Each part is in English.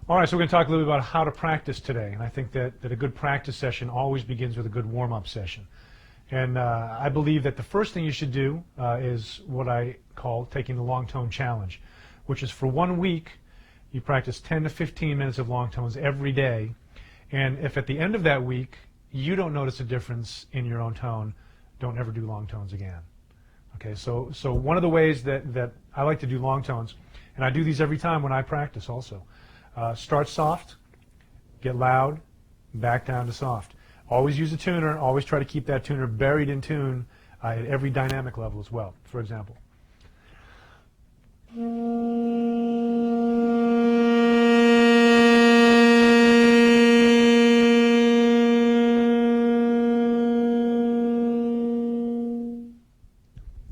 All right, so we're going to talk a little bit about how to practice today. And I think that a good practice session always begins with a good warm-up session. And I believe that the first thing you should do is what I call taking the long tone challenge, which is for 1 week, you practice 10 to 15 minutes of long tones every day. And if at the end of that week you don't notice a difference in your own tone, don't ever do long tones again. Okay, so one of the ways that I like to do long tones, and I do these every time when I practice also, start soft, get loud, back down to soft. Always use a tuner, always try to keep that tuner buried in tune at every dynamic level as well. For example.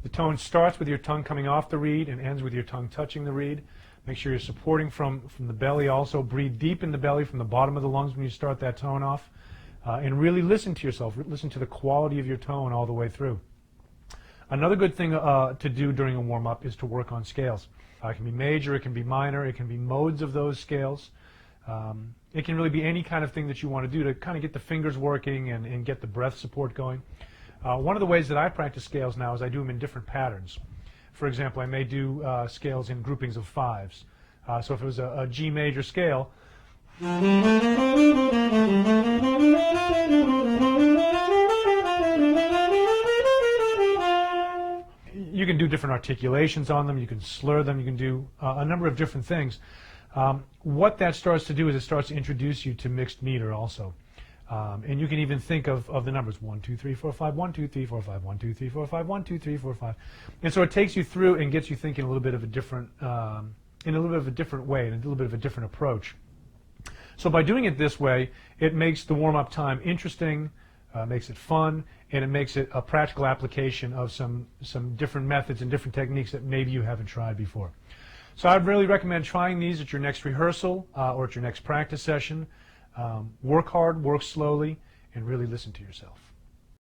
The tone starts with your tongue coming off the reed and ends with your tongue touching the reed. Make sure you're supporting from the belly also. Breathe deep in the belly from the bottom of the lungs when you start that tone off. And really listen to yourself. Listen to the quality of your tone all the way through. Another good thing to do during a warm-up is to work on scales. It can be major, it can be minor, it can be modes of those scales. It can really be any kind of thing that you want to do to kind of get the fingers working and get the breath support going. One of the ways that I practice scales now is I do them in different patterns. For example, I may do scales in groupings of fives. So if it was a G major scale, you can do different articulations on them, you can slur them, you can do a number of different things. What that starts to do is it starts to introduce you to mixed meter also. And you can even think of the numbers 1, 2, 3, 4, 5, 1, 2, 3, 4, 5, 1, 2, 3, 4, 5, 1, 2, 3, 4, 5. And so it takes you through and gets you thinking a little bit of a different, in a little bit of a different way, and a little bit of a different approach. So by doing it this way, it makes the warm-up time interesting, makes it fun, and it makes it a practical application of some different methods and different techniques that maybe you haven't tried before. So I'd really recommend trying these at your next rehearsal or at your next practice session. Work hard, work slowly, and really listen to yourself.